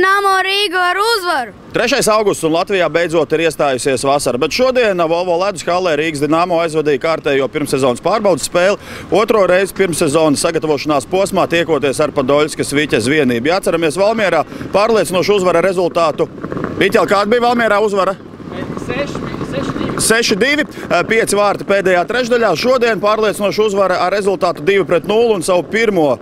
Dinamo Rīga ar uzvaru! 3. augusts un Latvijā beidzot ir iestājusies vasara, bet šodien Volvo ledus hallē Rīgas Dinamo aizvadīja kārtējo pirmssezonas pārbaudes spēli, otro reizi pirmssezonas sagatavošanās posmā tiekoties ar Padoļskas Viķes vienību. Jāatceramies Valmierā pārliecinošu uzvara rezultātu. Viķel, kāda bija Valmierā uzvara? 6-2, 5 vārti pēdējā trešdaļā. Šodien pārliecinoša uzvara ar rezultātu 2-0 un savu pirmo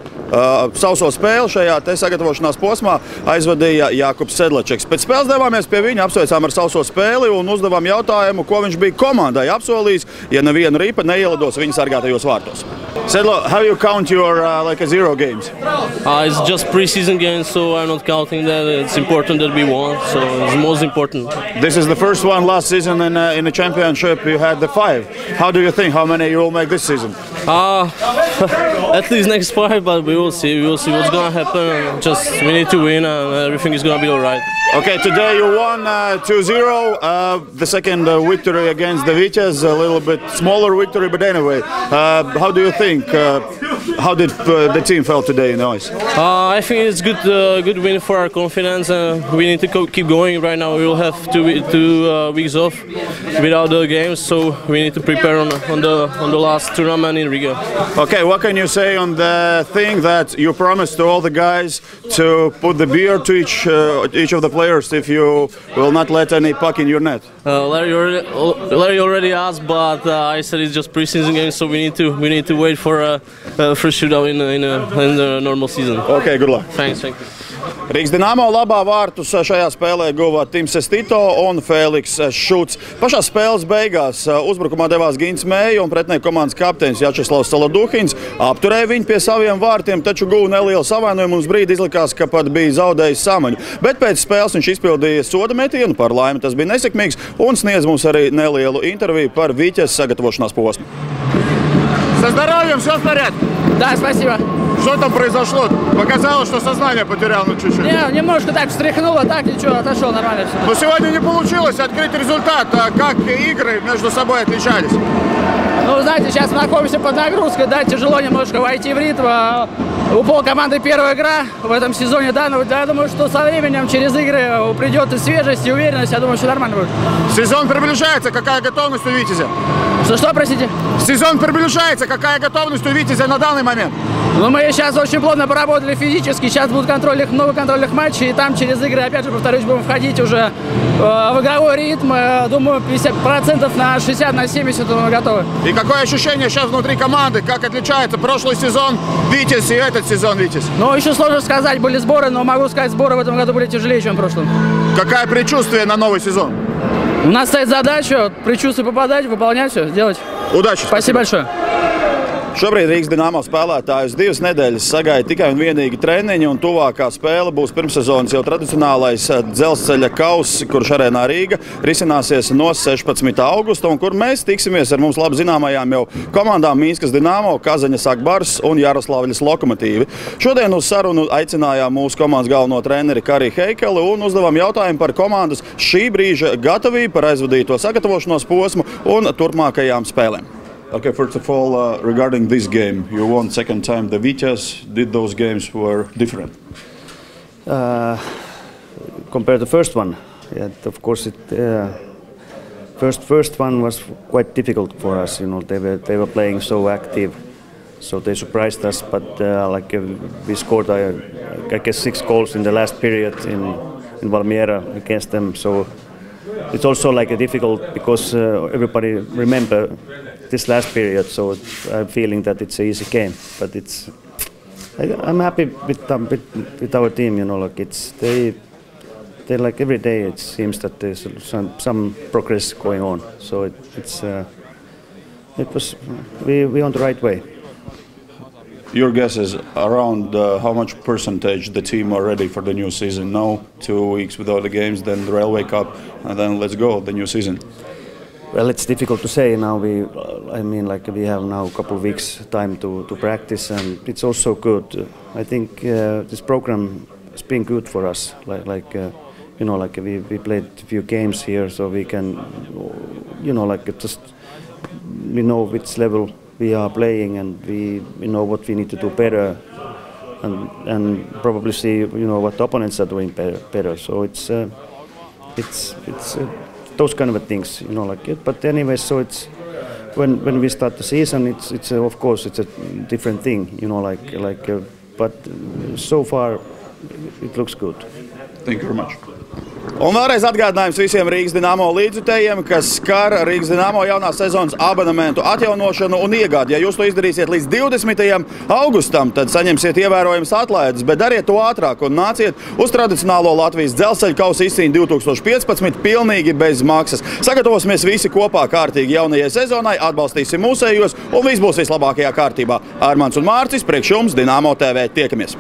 sauso spēli šajā sagatavošanās posmā aizvadīja Jākubs Sedlačeks. Pēc spēles devāmies pie viņa, apsveicām ar sauso spēli un uzdevām jautājumu, ko viņš bija komandai apsolījis, ja nevienu ripa neielidos viņa sargātajos vārtos. Sedlo, how you count your like a zero games? It's just pre-season games, so I'm not counting that. It's important that we won, so it's most important. This is the first one last season in the championship. You had the 5. How do you think? How many you will make this season? At least next 5, but we will see. We will see what's gonna happen. Just we need to win, and everything is gonna be all right. Okay, today you won 2-0. The second victory against the Viķes, a little bit smaller victory, but anyway, how do you think? How did the team feel today in the ice? I think it's good win for our confidence. We need to keep going. Right now, we will have two weeks off without the games, so we need to prepare on the last tournament in Riga. Okay, what can you say on the thing that you promised to all the guys to put the beer to each of the players if you will not let any puck in your net? Larry already asked, but I said it's just pre-season games, so we need to wait for a first shootout in the normal season. Okay, good luck. Thanks, thank you. Rīgas Dinamo labā vārtus šajā spēlē guva Tims Estito un Feliks Šuts. Pašā spēles beigās uzbrukumā devās Gints Mēja un pretinieka komandas kapteinis Jačeslavs Saladuhins. Apturēja viņu pie saviem vārtiem, taču guva nelielu savainojumu un uz brīdi izlikās, ka pat bija zaudējis samaņu. Bet pēc spēles viņš izpildīja soda metienu, par laimi tas bija nesekmīgs un sniedz mums arī nelielu interviju par Viķes sagatavošanās posmu. Со здоровьем все в порядке? Да, спасибо. Что там произошло? Показалось, что сознание потерял чуть-чуть. Не, немножко так встряхнуло, так ничего, отошел нормально все. Но сегодня не получилось открыть результат. Как игры между собой отличались? Ну, знаете, сейчас мы находимся под нагрузкой, да, тяжело немножко войти в ритм. У полкоманды первая игра в этом сезоне, да, но я думаю, что со временем через игры придет и свежесть, и уверенность, я думаю, что нормально будет. Сезон приближается, какая готовность у Витязя? Что, простите? Сезон приближается, какая готовность у Витязя на данный момент? Ну, мы сейчас очень плотно поработали физически, сейчас будут много контрольных матчей, и там через игры, опять же, повторюсь, будем входить уже в игровой ритм. Думаю, 50% на 60, на 70 мы готовы. И какое ощущение сейчас внутри команды? Как отличается прошлый сезон Витязь и этот сезон Витязь? Ну, еще сложно сказать, были сборы, но могу сказать, сборы в этом году были тяжелее, чем в прошлом. Какое предчувствие на новый сезон? У нас стоит задача, предчувствие попадать, выполнять все, сделать. Удачи! Спасибо большое! Šobrīd Rīgas Dinamo spēlētājus 2 nedēļas sagaida tikai un vienīgi treniņi, un tuvākā spēle būs pirmssezonas jau tradicionālais dzelzceļa kauss, kurš arēnā Rīga risināsies no 16. augusta, un kur mēs tiksimies ar mums labi zināmajām jau komandām Mīnskas Dinamo, Kazaņas Akbars un Jaroslavļas Lokomotīvi. Šodien uz sarunu aicinājām mūsu komandas galveno treneri Kariju Heikeli un uzdevām jautājumu par komandas šī brīža gatavību, par aizvadīto sagatavošanos posmu un turpmākajām spēlēm. Okay, first of all, regarding this game, you won second time the Viķes. Did those games were different? Compared to the first one, yeah, of course, first one was quite difficult for us. You know, they were playing so active, so they surprised us. But we scored, I guess, 6 goals in the last period in Valmiera against them. So it's also like difficult because everybody remember this last period, so I'm feeling that it's an easy game, but I'm happy with our team. You know, like they like every day it seems that there's some progress going on. So we on the right way. Your guess is around how much percentage the team are ready for the new season now? 2 weeks without the games, then the Railway Cup, and then let's go the new season. Well, it's difficult to say now. We have now a couple of weeks time to practice, and it's also good. I think this program has been good for us. We played a few games here, so we can, we know which level we are playing, and we know what we need to do better and probably see what opponents are doing better. So it's those kind of things, But anyway, so it's when we start the season, it's of course it's a different thing, but so far it looks good. Thank you very much. Un vēlreiz atgādinājums visiem Rīgas Dinamo līdzjutējiem, kas skar Rīgas Dinamo jaunās sezonas abonementu atjaunošanu un iegādi. Ja jūs to izdarīsiet līdz 20. augustam, tad saņemsiet ievērojamas atlaides, bet dariet to ātrāk un nāciet uz tradicionālo Latvijas dzelzceļa kausa izcīņu 2015 pilnīgi bez maksas. Sagatavosimies visi kopā kārtīgi jaunajai sezonai, atbalstīsim mūsējos un viss būs vislabākajā kārtībā. Armands un Mārcis, priekš jums Dinamo TV. Tiekamies!